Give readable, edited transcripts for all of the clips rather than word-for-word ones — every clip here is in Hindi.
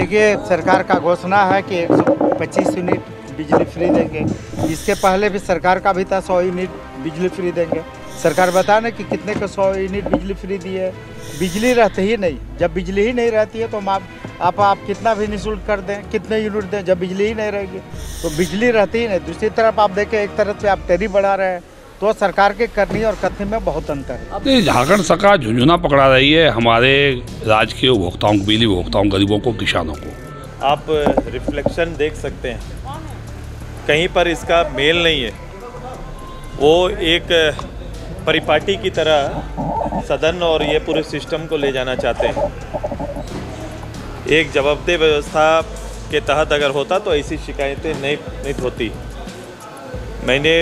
देखिए, सरकार का घोषणा है कि 125 यूनिट बिजली फ्री देंगे। इसके पहले भी सरकार का भी था 100 यूनिट बिजली फ्री देंगे। सरकार बता ना कि कितने को 100 यूनिट बिजली फ्री दी है। बिजली रहती ही नहीं, जब बिजली ही नहीं रहती है तो आप कितना भी निःशुल्क कर दें, कितने यूनिट दें, जब बिजली ही नहीं रहेगी तो बिजली रहती ही नहीं। दूसरी तरफ आप देखें, एक तरफ से आप टैरिफ बढ़ा रहे हैं, तो सरकार के करनी और कथनी में बहुत अंतर है। झारखंड सरकार झुंझुना पकड़ा रही है हमारे राज्य के उपभोक्ताओं को, बिजली उपभोक्ताओं, गरीबों को, किसानों को। आप रिफ्लेक्शन देख सकते हैं, कहीं पर इसका मेल नहीं है। वो एक परिपाटी की तरह सदन और ये पूरे सिस्टम को ले जाना चाहते हैं। एक जवाबदेह व्यवस्था के तहत अगर होता तो ऐसी शिकायतें नहीं होती। मैंने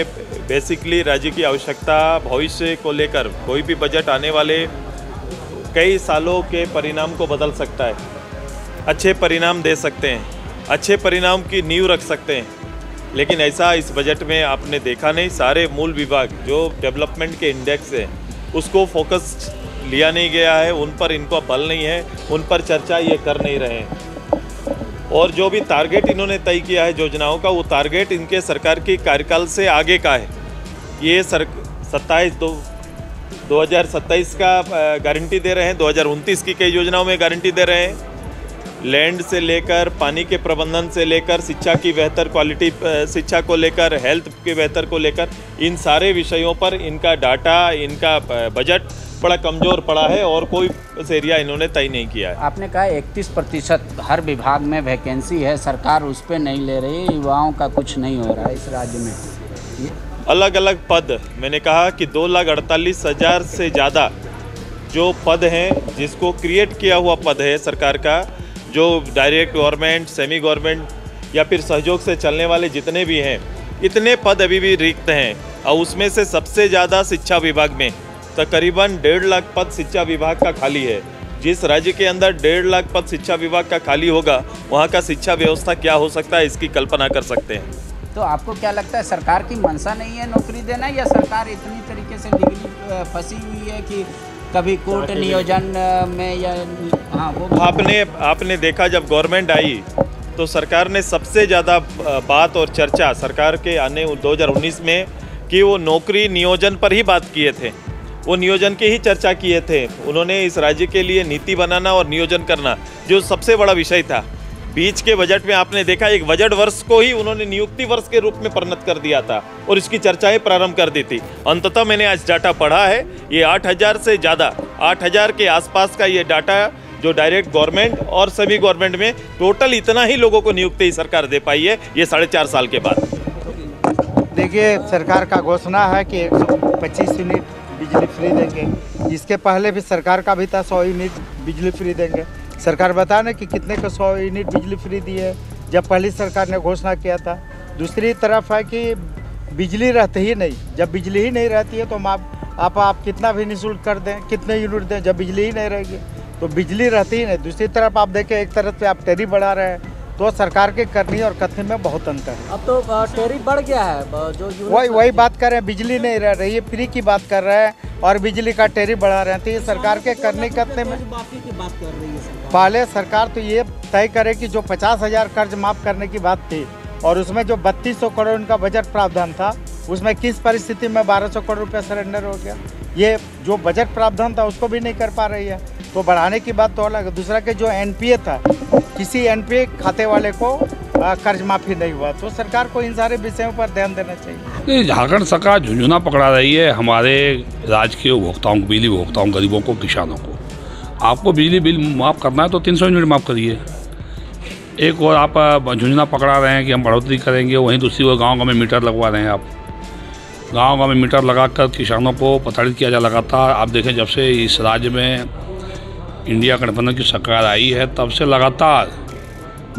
बेसिकली राज्य की आवश्यकता, भविष्य को लेकर कोई भी बजट आने वाले कई सालों के परिणाम को बदल सकता है, अच्छे परिणाम दे सकते हैं, अच्छे परिणाम की नींव रख सकते हैं। लेकिन ऐसा इस बजट में आपने देखा नहीं। सारे मूल विभाग जो डेवलपमेंट के इंडेक्स है उसको फोकस लिया नहीं गया है, उन पर इनको बल नहीं है, उन पर चर्चा ये कर नहीं रहे हैं। और जो भी टारगेट इन्होंने तय किया है योजनाओं का, वो टारगेट इनके सरकार की कार्यकाल से आगे का है। ये 2027 का गारंटी दे रहे हैं, 2029 की कई योजनाओं में गारंटी दे रहे हैं। लैंड से लेकर पानी के प्रबंधन से लेकर शिक्षा की बेहतर क्वालिटी शिक्षा को लेकर, हेल्थ के बेहतर को लेकर, इन सारे विषयों पर इनका डाटा, इनका बजट बड़ा कमज़ोर पड़ा है और कोई एरिया इन्होंने तय नहीं किया है। आपने कहा 31% हर विभाग में वैकेंसी है, सरकार उस पर नहीं ले रही, युवाओं का कुछ नहीं हो रहा है इस राज्य में। अलग अलग पद, मैंने कहा कि 2,48,000 से ज़्यादा जो पद हैं, जिसको क्रिएट किया हुआ पद है सरकार का, जो डायरेक्ट गवर्नमेंट, सेमी गवर्नमेंट या फिर सहयोग से चलने वाले जितने भी हैं, इतने पद अभी भी रिक्त हैं। और उसमें से सबसे ज़्यादा शिक्षा विभाग में तकरीबन 1.5 लाख पद शिक्षा विभाग का खाली है। जिस राज्य के अंदर 1.5 लाख पद शिक्षा विभाग का खाली होगा, वहाँ का शिक्षा व्यवस्था क्या हो सकता है, इसकी कल्पना कर सकते हैं। तो आपको क्या लगता है, सरकार की मंशा नहीं है नौकरी देना, या सरकार इतनी तरीके से लीगली फंसी हुई है कि कभी कोर्ट नियोजन में या वो आपने देखा जब गवर्नमेंट आई तो सरकार ने सबसे ज़्यादा बात और चर्चा सरकार के आने 2019 में कि वो नौकरी नियोजन पर ही बात किए थे, वो नियोजन की ही चर्चा किए थे। उन्होंने इस राज्य के लिए नीति बनाना और नियोजन करना जो सबसे बड़ा विषय था। बीच के बजट में आपने देखा, एक बजट वर्ष को ही उन्होंने नियुक्ति वर्ष के रूप में परिणत कर दिया था और इसकी चर्चाएं प्रारंभ कर दी थी। अंततः मैंने आज डाटा पढ़ा है, ये 8,000 से ज़्यादा, 8,000 के आसपास का ये डाटा जो डायरेक्ट गवर्नमेंट और सेमी गवर्नमेंट में टोटल इतना ही लोगों को नियुक्ति सरकार दे पाई है ये 4.5 साल के बाद। देखिए, सरकार का घोषणा है कि 125 यूनिट बिजली फ्री देंगे। इसके पहले भी सरकार का भी था 100 यूनिट बिजली फ्री देंगे। सरकार बता ना कि कितने को 100 यूनिट बिजली फ्री दी है, जब पहली सरकार ने घोषणा किया था। दूसरी तरफ है कि बिजली रहती ही नहीं, जब बिजली ही नहीं रहती है तो आप कितना भी निःशुल्क कर दें, कितने यूनिट दें, जब बिजली ही नहीं रहेगी तो बिजली रहती ही नहीं। दूसरी तरफ आप देखें, एक तरफ से आप टैरिफ बढ़ा रहे हैं, तो सरकार के करनी और कथनी में बहुत अंतर है। अब तो टैरिफ बढ़ गया है, जो वही बात कर रहे हैं, बिजली नहीं रह रही है, फ्री की बात कर रहे हैं और बिजली का टैरिफ बढ़ा रहे हैं। तो ये सरकार के करने कथने में माफी की बात कर रही है। पहले सरकार तो ये तय करे कि जो 50,000 कर्ज माफ़ करने की बात थी और उसमें जो 3200 करोड़ उनका बजट प्रावधान था, उसमें किस परिस्थिति में 1200 करोड़ रुपया सरेंडर हो गया। ये जो बजट प्रावधान था उसको भी नहीं कर पा रही है, तो बढ़ाने की बात तो अलग है। दूसरा कि जो एनपीए था, किसी एनपीए खाते वाले को कर्ज माफ़ी नहीं हुआ, तो सरकार को इन सारे विषयों पर ध्यान देना चाहिए। झारखंड सरकार झुंझुना पकड़ा रही है हमारे राज्य के उपभोक्ताओं को, बिजली उपभोक्ताओं, गरीबों को, किसानों को। आपको बिजली बिल माफ़ करना है तो 300 यूनिट माफ़ करिए। एक और आप झुंझुना पकड़ा रहे हैं कि हम बढ़ोतरी करेंगे, वहीं दूसरी ओर गाँव में मीटर लगवा रहे हैं। आप गाँव में मीटर लगाकर किसानों को प्रताड़ित किया जा लगातार। आप देखें, जब से इस राज्य में इंडिया गठबंधन की सरकार आई है, तब से लगातार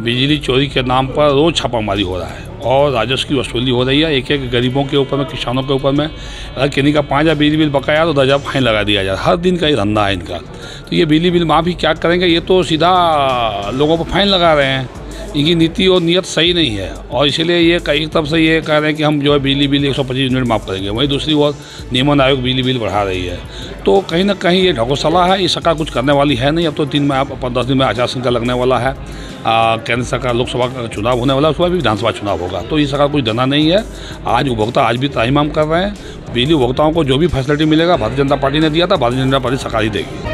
बिजली चोरी के नाम पर रोज़ छापामारी हो रहा है और राजस्व की वसूली हो रही है। एक एक गरीबों के ऊपर में, किसानों के ऊपर में अगर किन्हीं का 5,000 बिजली बिल बकाया तो 10,000 फाइन लगा दिया जाए। हर दिन का ही धंधा है इनका। तो ये बिजली बिल माफ़ी क्या करेंगे, ये तो सीधा लोगों पर फाइन लगा रहे हैं। इनकी नीति और नियत सही नहीं है, और इसीलिए ये एक तरफ से ये कह रहे हैं कि हम जो है बिजली बिल 125 यूनिट माफ़ करेंगे, वहीं दूसरी ओर नियमन आयोग बिजली बिल बढ़ा रही है। तो कहीं ना कहीं ये ढकोसला है। ये सरकार कुछ करने वाली है नहीं। अब तो 10 दिन में आचार संहिता लगने वाला है। केंद्र सरकार लोकसभा का चुनाव होने वाला है, उसके बाद भी विधानसभा चुनाव होगा। तो ये सरकार कुछ देना नहीं है। आज उपभोक्ता आज भी त्राहिमाम कर रहे हैं। बिजली उपभोक्ताओं को जो भी फैसिलिटी मिलेगा भारतीय जनता पार्टी ने दिया था, भारतीय जनता पार्टी सरकार ही देगी।